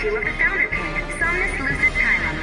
statue of the founder king, Somnus Lucis Caelum.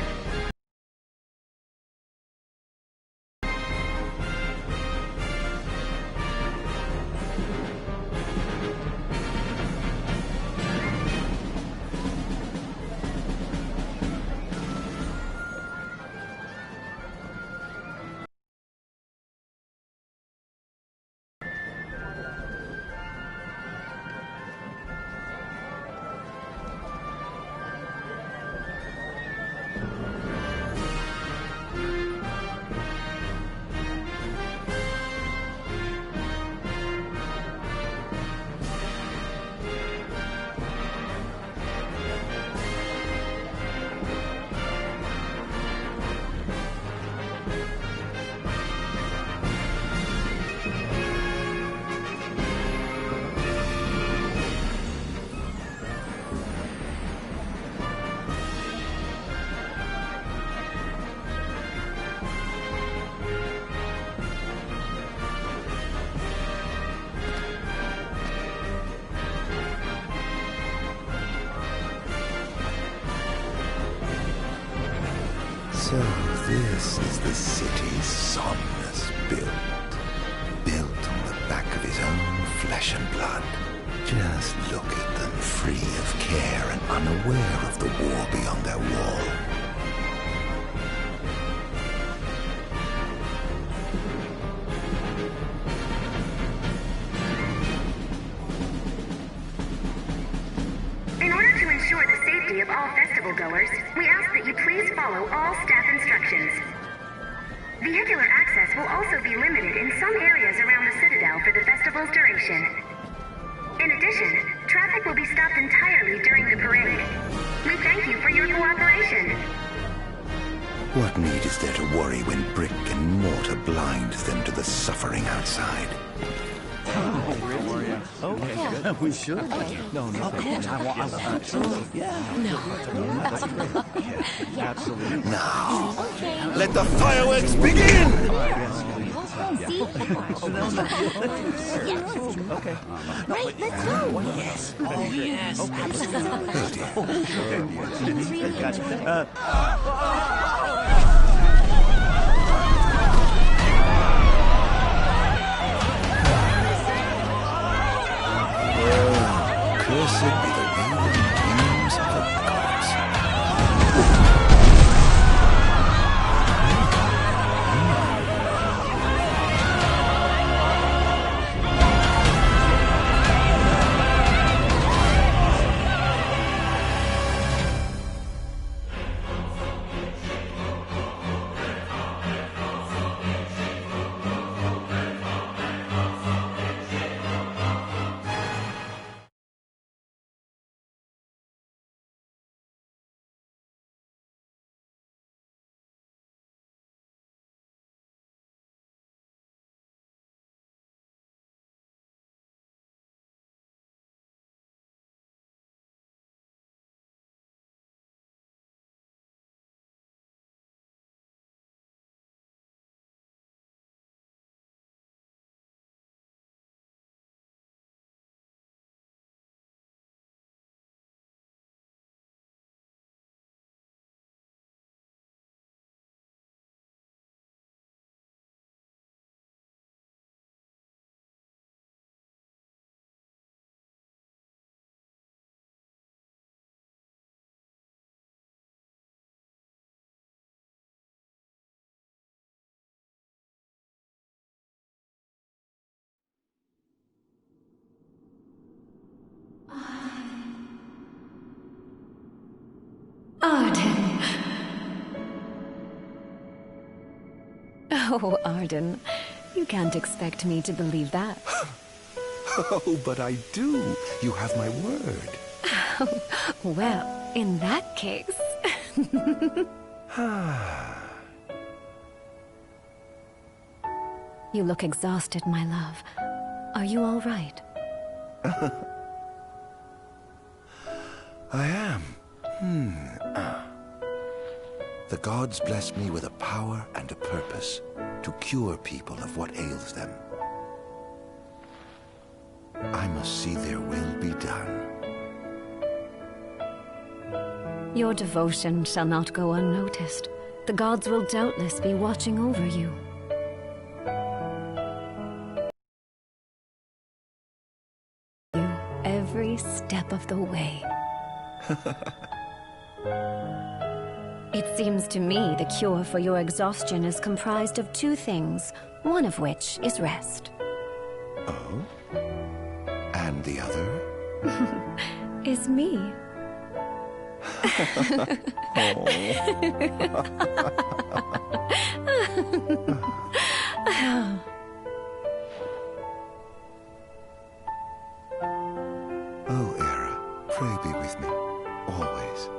So this is the city Somnus built. Built on the back of his own flesh and blood. Just look at them, free of care and unaware of the war beyond their wall. In order to ensure the safety of all festival goers, we ask that you please follow all staff instructions. Vehicular access will also be limited in some areas around the Citadel for the festival's duration. In addition, traffic will be stopped entirely during the parade. We thank you for your cooperation. What need is there to worry when brick and mortar blinds them to the suffering outside? Okay. We should. Okay. No, of course. Absolutely. Yeah. No. Absolutely. Now, let the fireworks begin! Okay. Right, let's go. Yes. Oh, yes. Cursed be the winged wings of the gods. Ardyn. Oh, Ardyn, you can't expect me to believe that. Oh, but I do. You have my word. Well, in that case... You look exhausted, my love. Are you all right? I am. The gods bless me with a power and a purpose to cure people of what ails them. I must see their will be done. Your devotion shall not go unnoticed. The gods will doubtless be watching over you. Every step of the way. It seems to me the cure for your exhaustion is comprised of two things, one of which is rest. Oh? And the other? Is me. Oh, Era, pray be with me, always.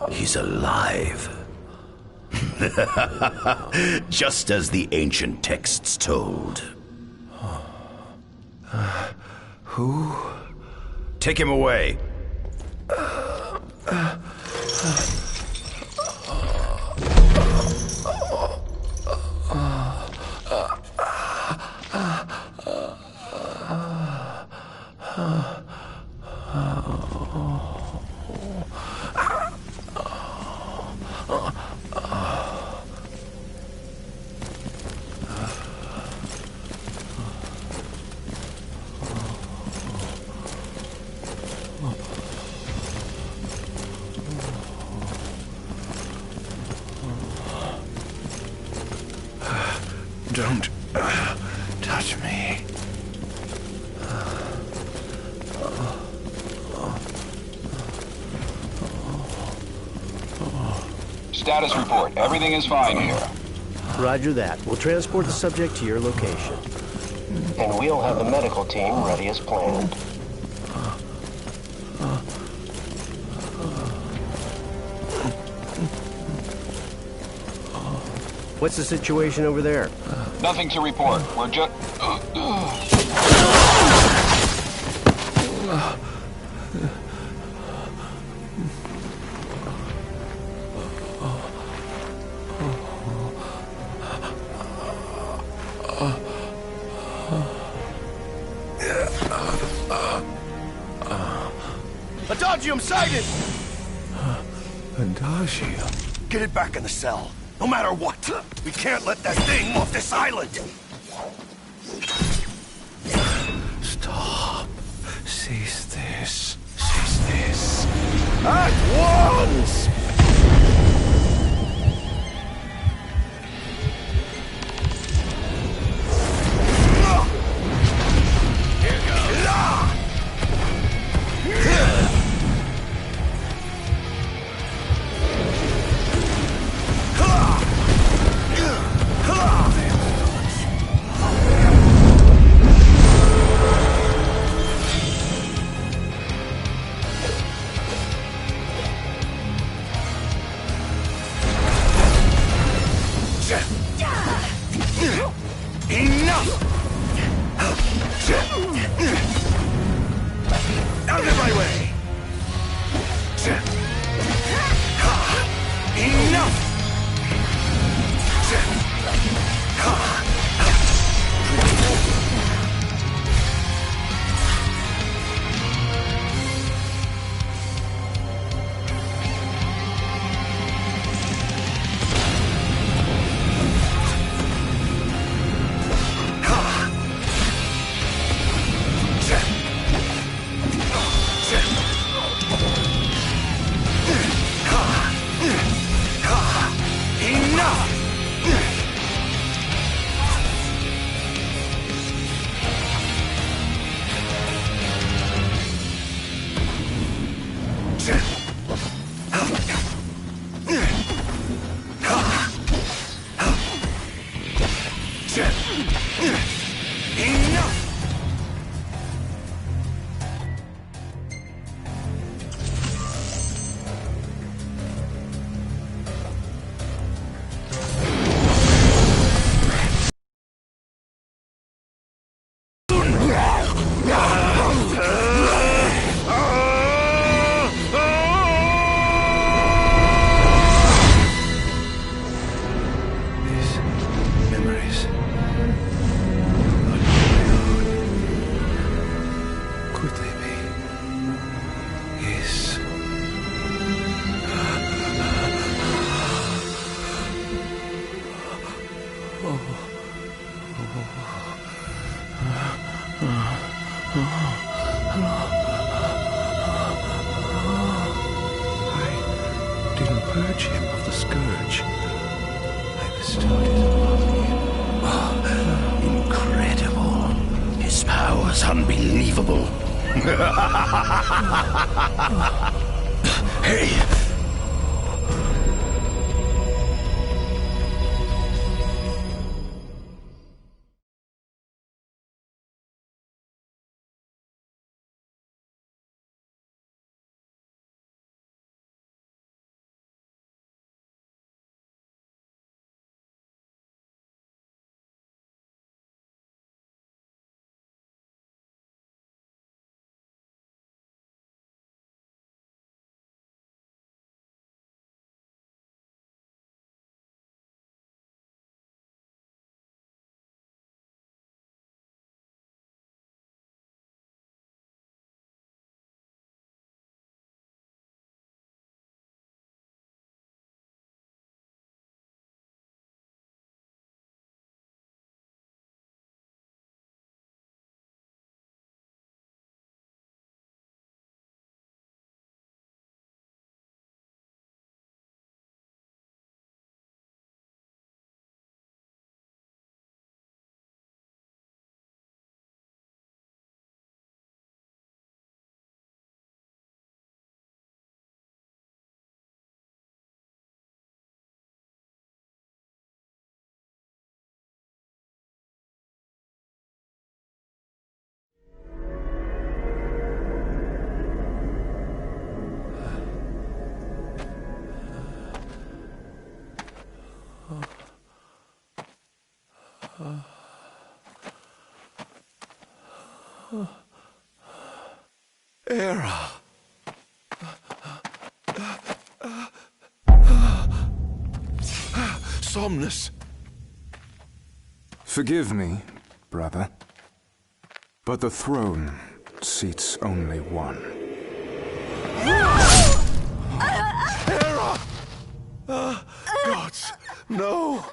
He's alive. Just as the ancient texts told. Who? Take him away. Don't touch me. Status report. Everything is fine here. Roger that. We'll transport the subject to your location. And we'll have the medical team ready as planned. What's the situation over there? Nothing to report. We're just... Adagium sighted! Adagium? Get it back in the cell. No matter what. We can't let that thing off this island. Stop. Cease this. Cease this. At once! Out of my way! Enough! purge him of the scourge I bestowed it upon him. Incredible. His power's unbelievable. Hey! Era. Somnus. Forgive me, brother, but the throne seats only one. Era! Gods, no!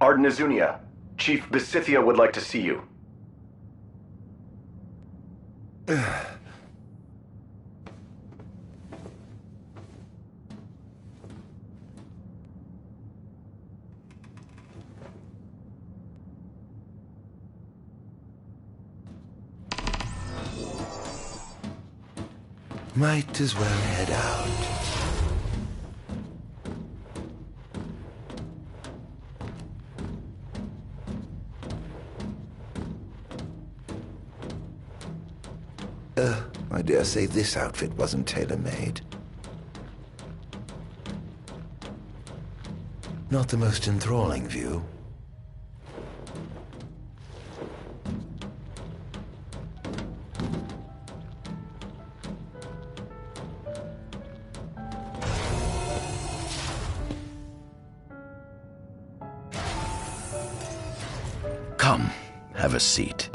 Ardyn Azunia, Chief Besithia would like to see you. Might as well head out. I dare say this outfit wasn't tailor-made. Not the most enthralling view. Come, have a seat.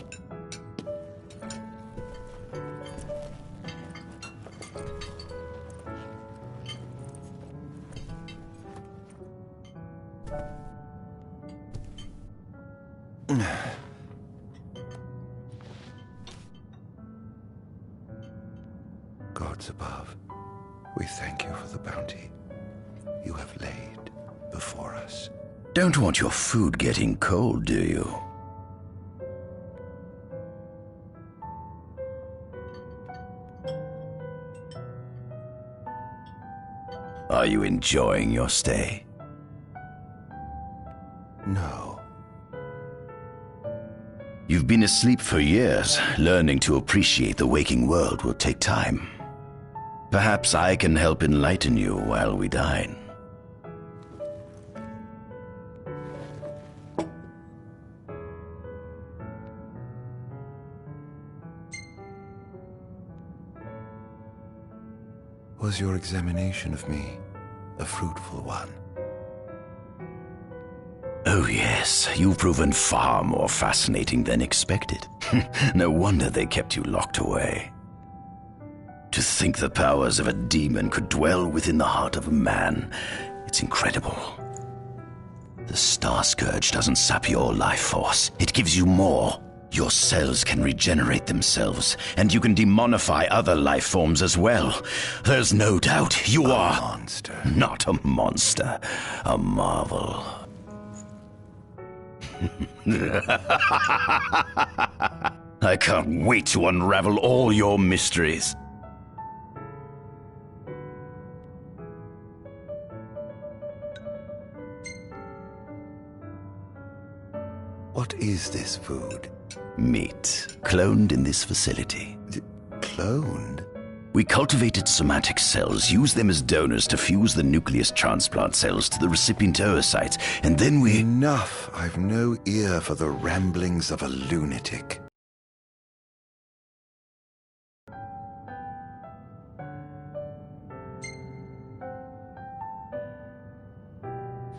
Gods above, we thank you for the bounty you have laid before us. Don't want your food getting cold, do you? Are you enjoying your stay? No. You've been asleep for years. Learning to appreciate the waking world will take time. Perhaps I can help enlighten you while we dine. Was your examination of me a fruitful one? Oh yes, you've proven far more fascinating than expected. No wonder they kept you locked away. To think the powers of a demon could dwell within the heart of a man, it's incredible. The Star Scourge doesn't sap your life force, it gives you more. Your cells can regenerate themselves, and you can demonify other life forms as well. There's no doubt you are... monster. Not a monster, a marvel. I can't wait to unravel all your mysteries. What is this food? Meat, cloned in this facility. Cloned? We cultivated somatic cells, used them as donors to fuse the nucleus transplant cells to the recipient oocytes, and then we... Enough! I've no ear for the ramblings of a lunatic.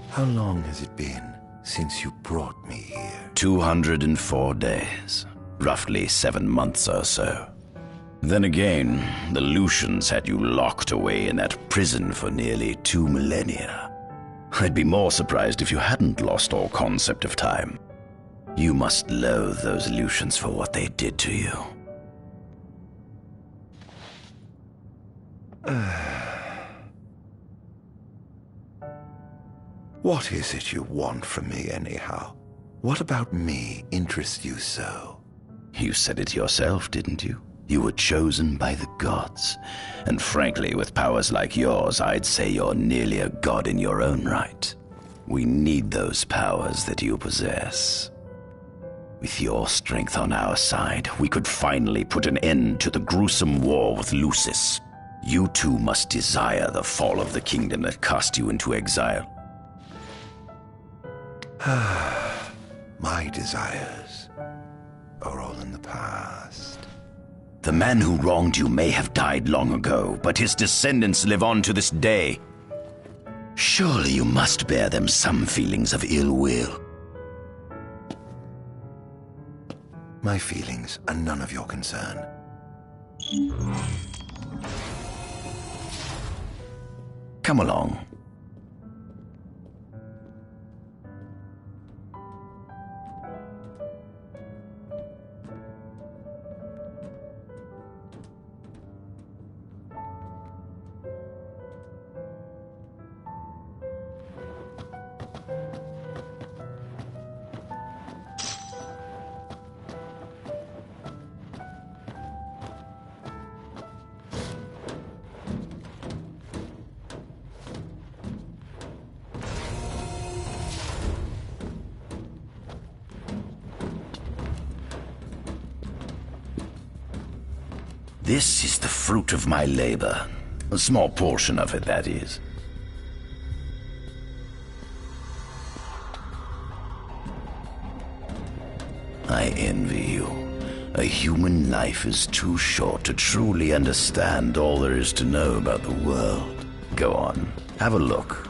How long has it been since you brought me here? 204 days. Roughly 7 months or so. Then again, the Lucians had you locked away in that prison for nearly 2 millennia. I'd be more surprised if you hadn't lost all concept of time. You must loathe those Lucians for what they did to you. What is it you want from me, anyhow? What about me interests you so? You said it yourself, didn't you? You were chosen by the gods. And frankly, with powers like yours, I'd say you're nearly a god in your own right. We need those powers that you possess. With your strength on our side, we could finally put an end to the gruesome war with Lucis. You too must desire the fall of the kingdom that cast you into exile. My desires are all in the past. The man who wronged you may have died long ago, but his descendants live on to this day. Surely you must bear them some feelings of ill will. My feelings are none of your concern. Come along. This is the fruit of my labor. A small portion of it, that is. I envy you. A human life is too short to truly understand all there is to know about the world. Go on, have a look.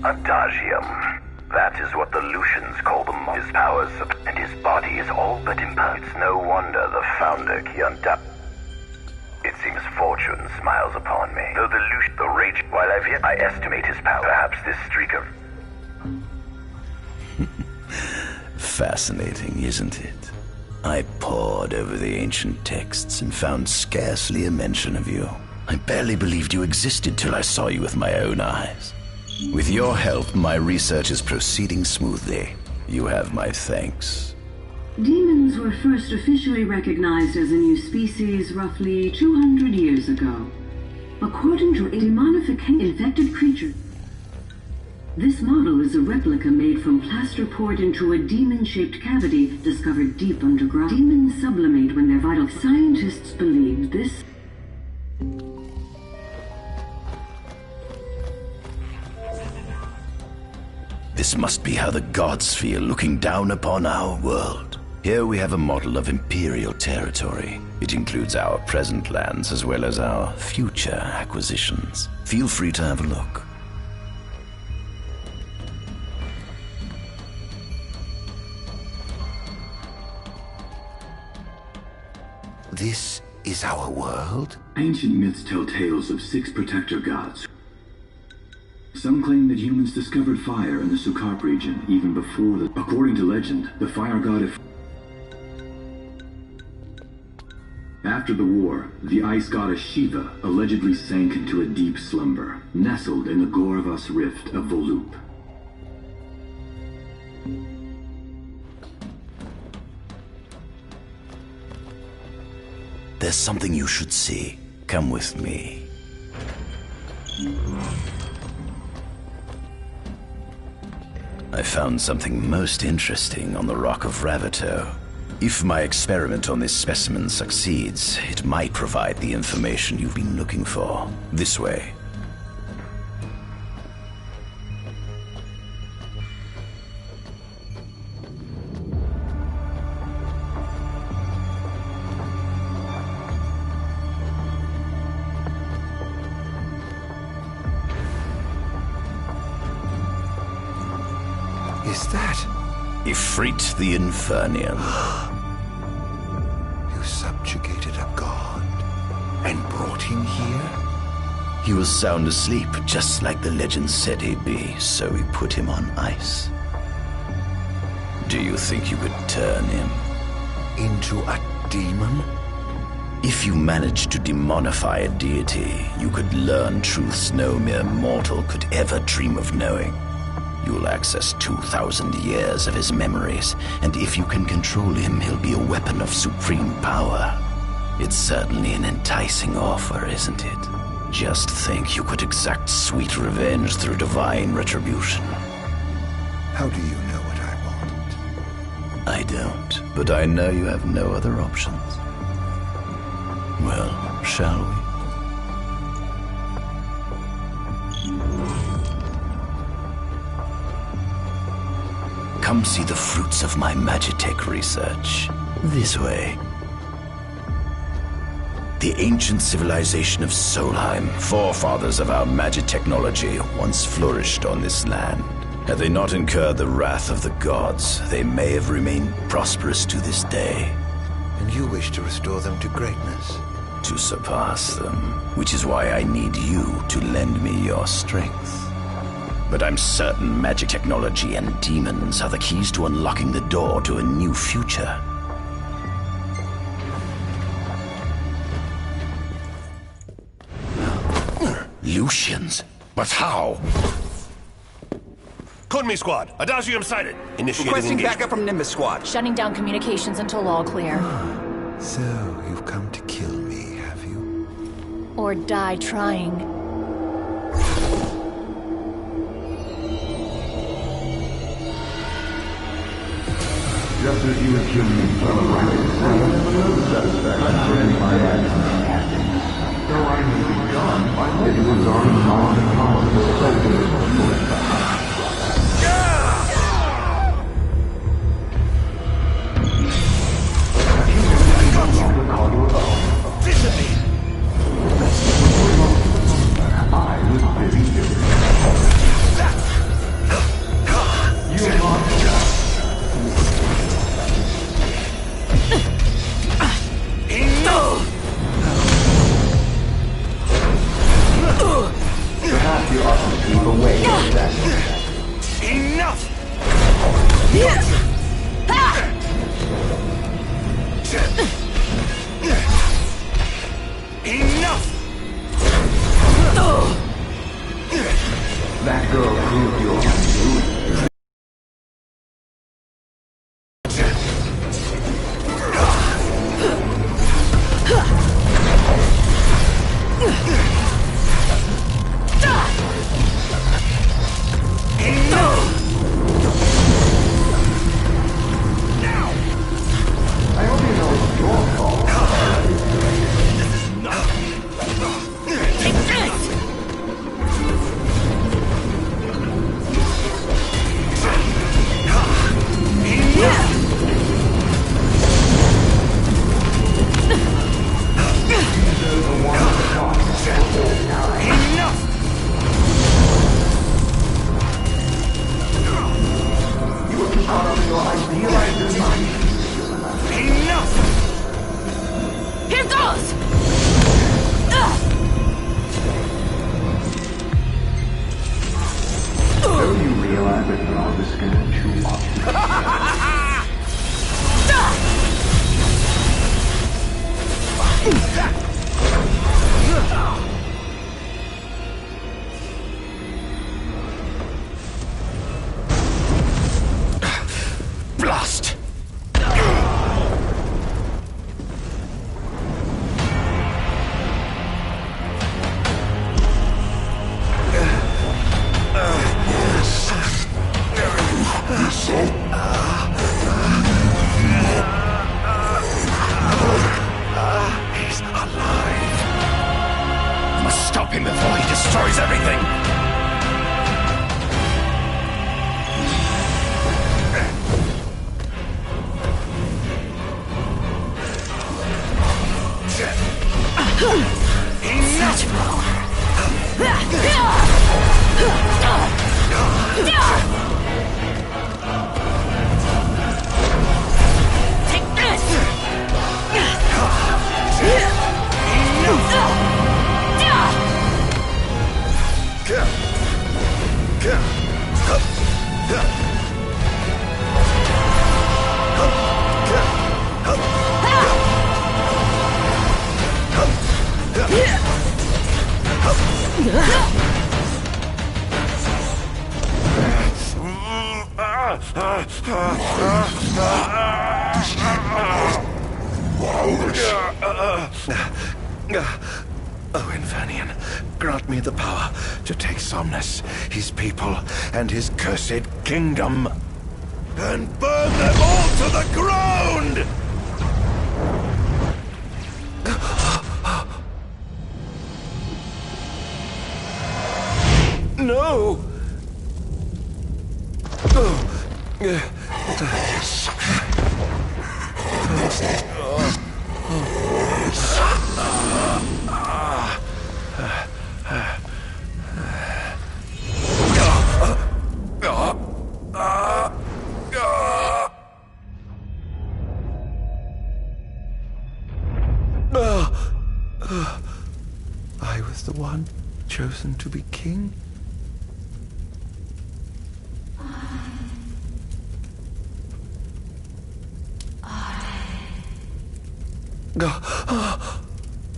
Adagium. That is what the Lucians call the his powers, and his body is all but imperfect. It's no wonder the founder, It seems fortune smiles upon me. Though the rage, while I've yet, I estimate his power. Perhaps this streak of... Fascinating, isn't it? I pored over the ancient texts and found scarcely a mention of you. I barely believed you existed till I saw you with my own eyes. With your help, my research is proceeding smoothly. You have my thanks. Demons were first officially recognized as a new species roughly 200 years ago. According to a demonification infected creature. This model is a replica made from plaster poured into a demon-shaped cavity discovered deep underground. Demons sublimate when they're vital. Scientists believe this... This must be how the gods feel looking down upon our world. Here we have a model of imperial territory. It includes our present lands as well as our future acquisitions. Feel free to have a look. this is our world? Ancient myths tell tales of 6 protector gods. Some claim that humans discovered fire in the Sukarp region even before the... According to legend, the fire god... After the war, the ice goddess Shiva allegedly sank into a deep slumber, nestled in the Goravas rift of Vollup. There's something you should see. Come with me. I found something most interesting on the Rock of Ravito. If my experiment on this specimen succeeds, it might provide the information you've been looking for. This way. Is that? Ifrit the Infernian. You subjugated a god and brought him here? He was sound asleep, just like the legend said he'd be, so we put him on ice. Do you think you could turn him into a demon? If you managed to demonify a deity, you could learn truths no mere mortal could ever dream of knowing. You'll access 2,000 years of his memories, and if you can control him, he'll be a weapon of supreme power. It's certainly an enticing offer, isn't it? Just think you could exact sweet revenge through divine retribution. How do you know what I want? I don't, but I know you have no other options. Well, shall we? Come see the fruits of my Magitech research. This way. The ancient civilization of Solheim, forefathers of our Magitechnology, once flourished on this land. Had they not incurred the wrath of the gods, they may have remained prosperous to this day. And you wish to restore them to greatness? To surpass them, which is why I need you to lend me your strength. But I'm certain magic technology and demons are the keys to unlocking the door to a new future. Lucians? But how? Kunmi Squad, Adagium sighted. Initiating Requesting engagement. backup from Nimbus Squad. Shutting down communications until all clear. So, you've come to kill me, have you? Or die trying. Just as you accused me from a right, I have no satisfaction in my actions, Captain. Though I may be gone, my it was on the possible I was busy doing you lost. Perhaps you ought to keep away from that. Enough! Enough! That girl proved your undoing. allow the scan to occupy. Blast! He's alive. I must stop him before he destroys everything! Take this! Oh, Invernian, grant me the power to take Somnus, his people, and his cursed kingdom, and burn them all to the ground! No! I was the one chosen to be king?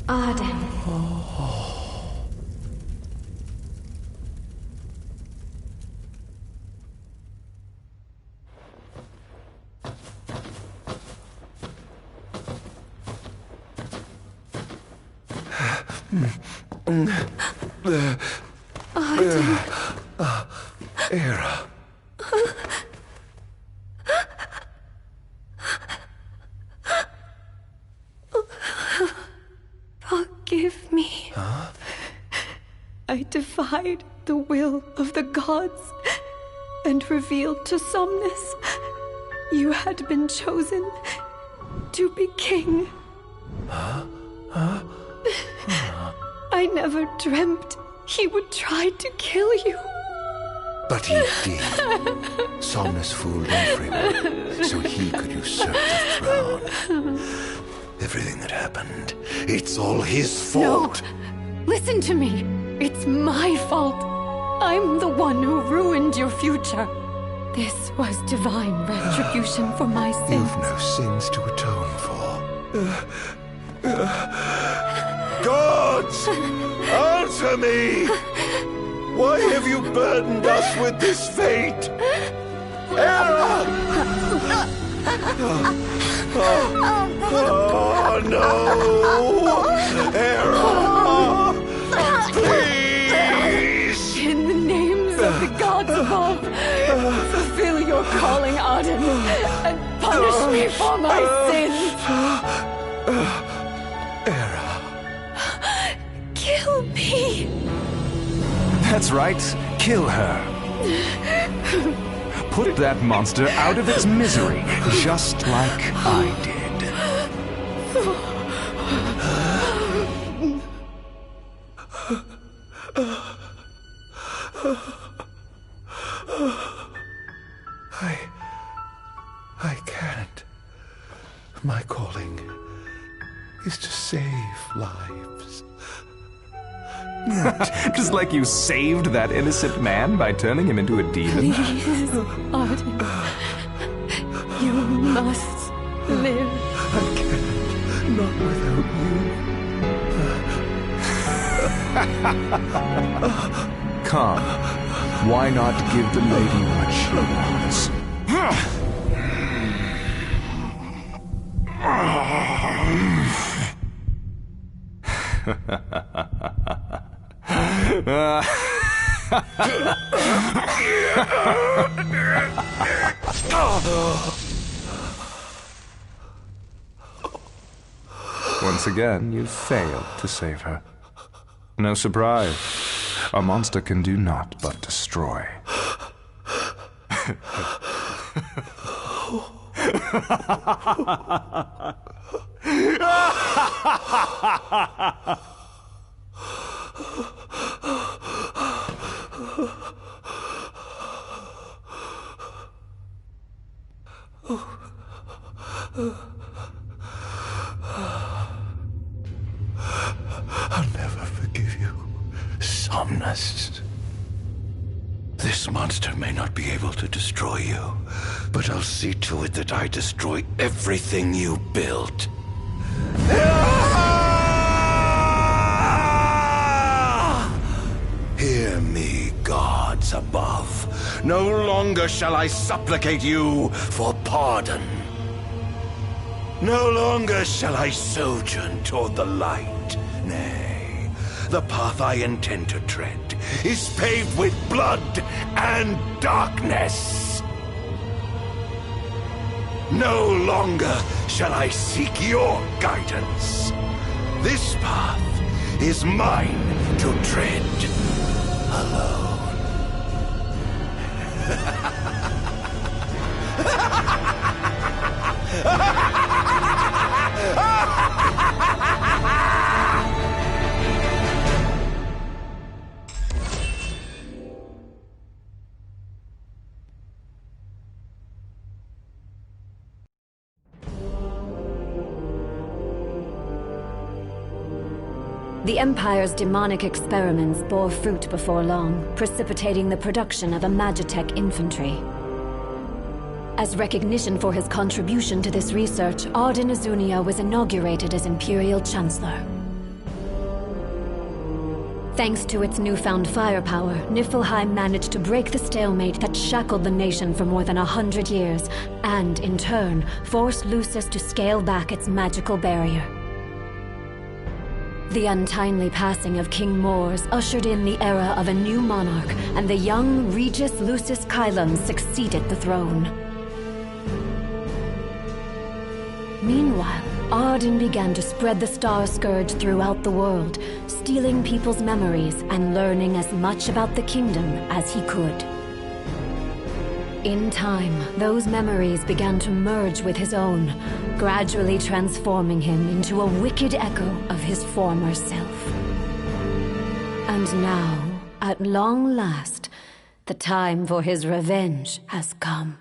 Ardyn. Era. Forgive me. Huh? I defied the will of the gods and revealed to Somnus you had been chosen to be king. Huh? I never dreamt he would try to kill you. But he did. Somnus fooled everyone so he could usurp the throne. Everything that happened, it's all his fault. No! Listen to me. It's my fault. I'm the one who ruined your future. This was divine retribution for my sins. You've no sins to atone for. Gods! Answer me! Why have you burdened us with this fate? Era! Oh no! Era! Please! In the names of the gods above, fulfill your calling, Ardyn, and punish me for my sins! Era. Kill me! That's right. Kill her. Put that monster out of its misery, just like I did. I can't. My calling is to save lives. Just like you saved that innocent man by turning him into a demon. Please, Ardyn. You must live. I can't. Not without you. Come. Why not give the lady what she wants? Once again, you failed to save her. No surprise. A monster can do naught but destroy. I'll never forgive you, Somnus. This monster may not be able to destroy you, but I'll see to it that I destroy everything you built. Hear me, gods above. No longer shall I supplicate you for pardon. No longer shall I sojourn toward the light. Nay, the path I intend to tread is paved with blood and darkness. No longer shall I seek your guidance. This path is mine to tread alone. The Empire's demonic experiments bore fruit before long, precipitating the production of a Magitech infantry. As recognition for his contribution to this research, Ardyn Azunia was inaugurated as Imperial Chancellor. Thanks to its newfound firepower, Niflheim managed to break the stalemate that shackled the nation for more than 100 years, and, in turn, forced Lucis to scale back its magical barrier. The untimely passing of King Mors ushered in the era of a new monarch, and the young Regis Lucis Kylum succeeded the throne. Meanwhile, Ardyn began to spread the Star Scourge throughout the world, stealing people's memories and learning as much about the kingdom as he could. In time, those memories began to merge with his own, gradually transforming him into a wicked echo of his former self. And now, at long last, the time for his revenge has come.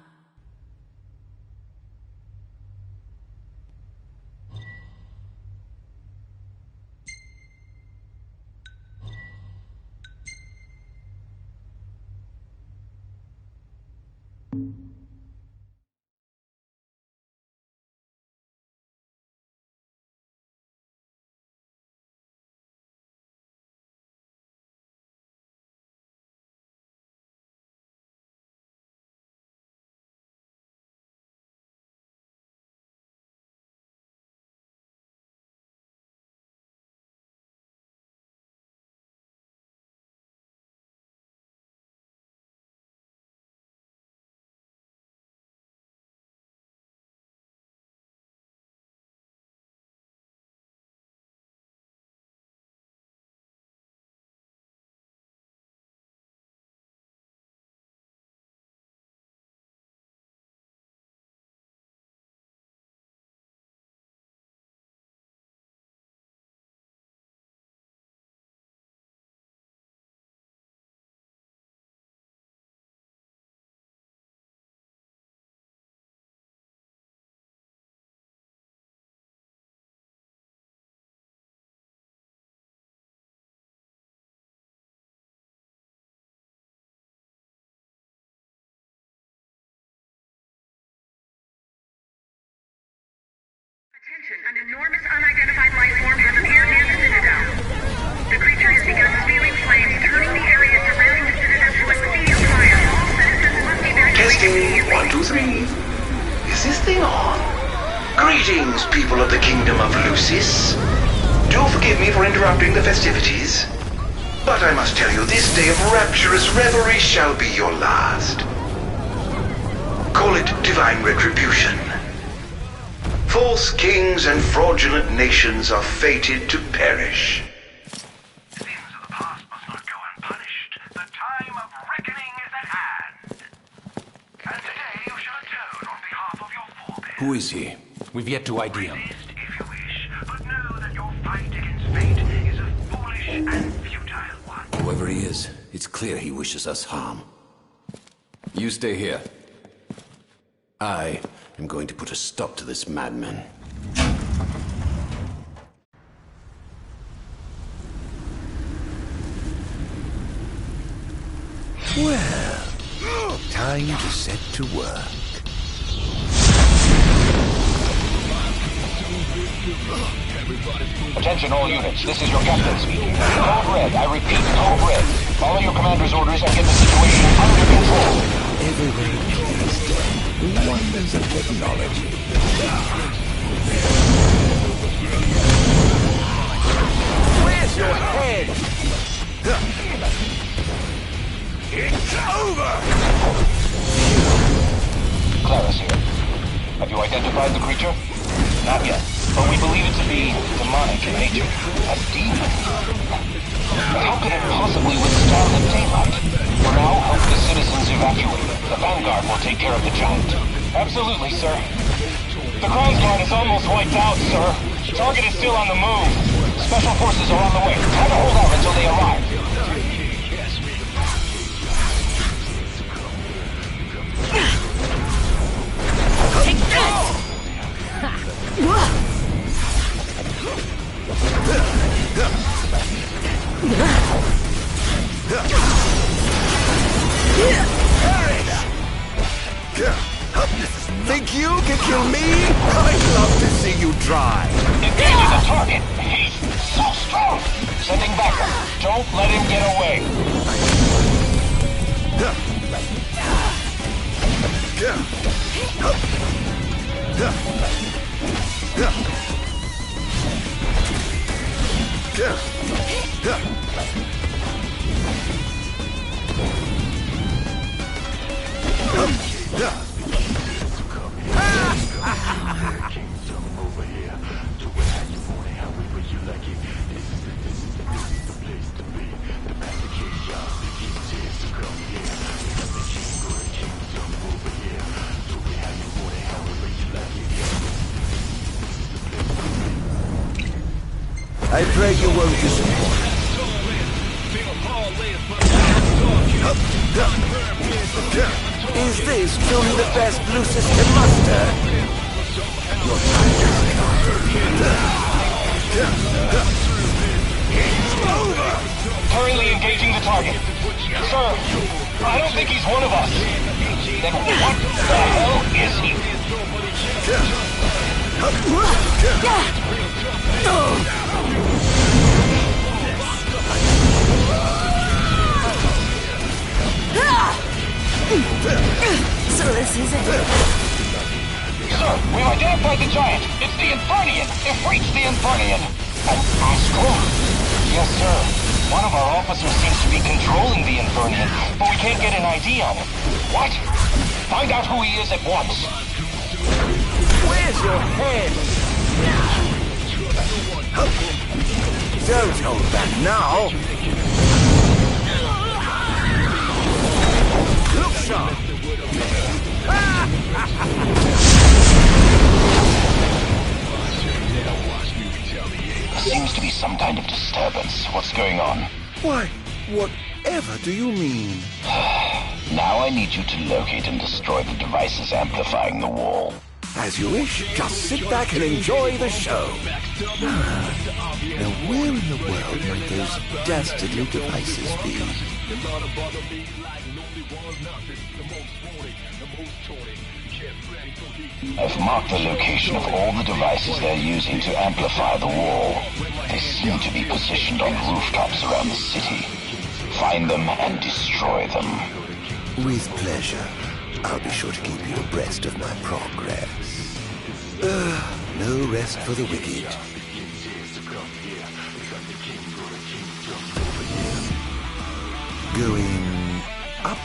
Attention, an enormous unidentified life form has appeared near the Citadel. The creature has begun spewing flames, turning the area surrounding the Citadel to a sea of fire. All citizens must evacuate Testing, immediately. 1, 2, 3. Is this thing on? Greetings, people of the Kingdom of Lucis. Do forgive me for interrupting the festivities, but I must tell you, this day of rapturous revelry shall be your last. Call it divine retribution. False kings and fraudulent nations are fated to perish. Sins of the past must not go unpunished. The time of reckoning is at hand. And today you shall atone on behalf of your forebears. Who is he? We've yet to ID him. If you wish, but know that your fight against fate is a foolish and futile one. Whoever he is, it's clear he wishes us harm. You stay here. I am going to put a stop to this madman. Well, time to set to work. Attention all units, this is your captain speaking. Code Red, I repeat, Code Red. Follow your commander's orders and get the situation under control. Everywhere these days, wonders of technology. Where's your head? It's over! Clara's here. Have you identified the creature? Not yet, but we believe it to be demonic in nature. A demon. But how could it possibly withstand the daylight? For now, help the citizens evacuate. The Vanguard will take care of the giant. Absolutely, sir. The Crown's Guard is almost wiped out, sir. Target is still on the move. Special forces are on the way. Try to hold out until they arrive. Take this! Think you can kill me? I'd love to see you try. Engaging the target. He's so strong. Sending backup. Don't let him get away. I pray you won't disappoint. Is this truly the best Lucis can muster? Your time is over! Currently engaging the target. Sir, I don't think he's one of us. Then what the hell is he? So this is it. Sir, we've identified the giant. It's the Infernian. Ifrit's the Infernian. An Astral? Yes, sir. One of our officers seems to be controlling the Infernian, but we can't get an ID on him. What? Find out who he is at once. Where's your head? Don't hold back now. Look sharp. Seems to be some kind of disturbance. What's going on? Why, whatever do you mean? Now I need you to locate and destroy the devices amplifying the wall. As you wish, just sit back and enjoy the show. Now where in the world might those dastardly devices be? I've marked the location of all the devices they're using to amplify the wall. They seem to be positioned on rooftops around the city. Find them and destroy them. With pleasure. I'll be sure to keep you abreast of my progress. No rest for the wicked. Going up.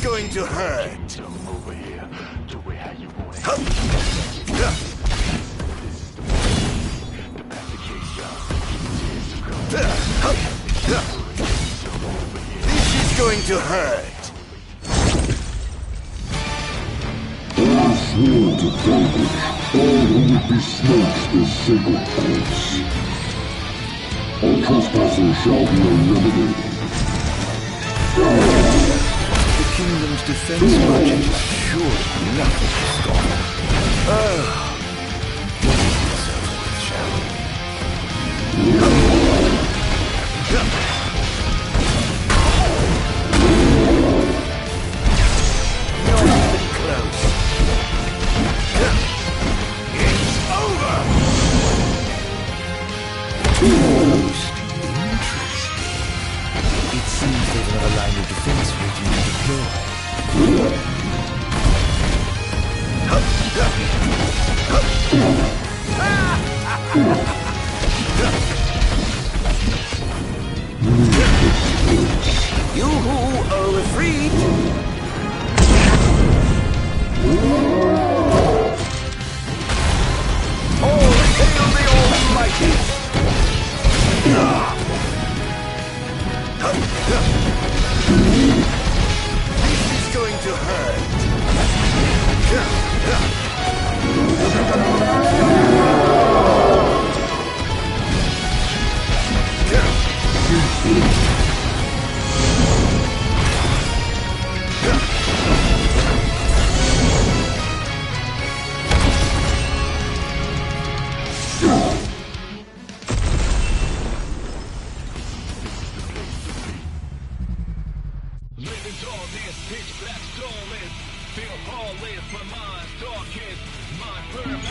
Going to hurt. This is going to hurt. I swore to vanquish all who would besmirch this sacred place. All trespassers shall be eliminated. The kingdom's defense budget is surely nothing to stop.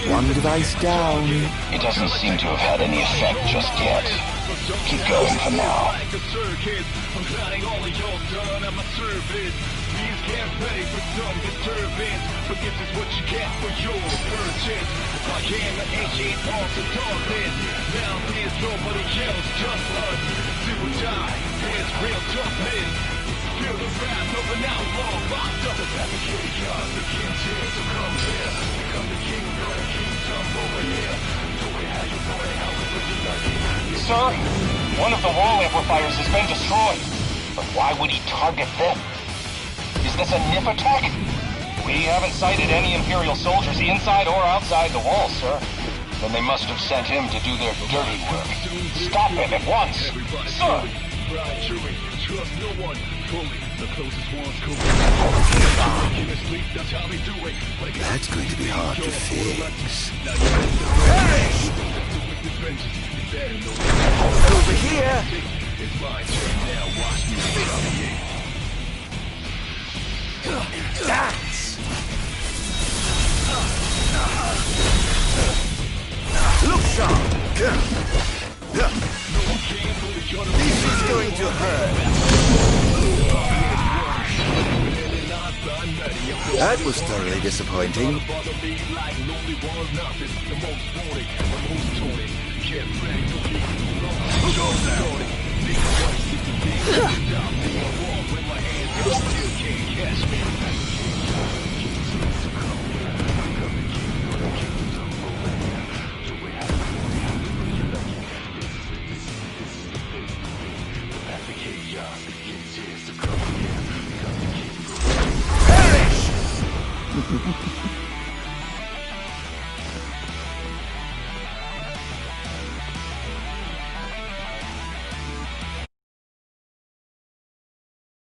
One device down. It doesn't seem to have had any effect just yet. Keep going for now. Feel the wrath of an outlaw locked up. The king's here, so come here. Become the king of the kingdom over here. Do it how you want it, however you like it. Sir, one of the wall amplifiers has been destroyed. But why would he target them? Is this a nip attack? We haven't sighted any Imperial soldiers inside or outside the wall, sir. Then they must have sent him to do their dirty work. Stop him at once, sir! Trust no one fully. The closest ones come. That's how we do it. That's going to be hard to fix. Perish! Over here! It's my turn now. Watch me fix it. Dance! Look sharp! This is going to hurt. That was thoroughly disappointing.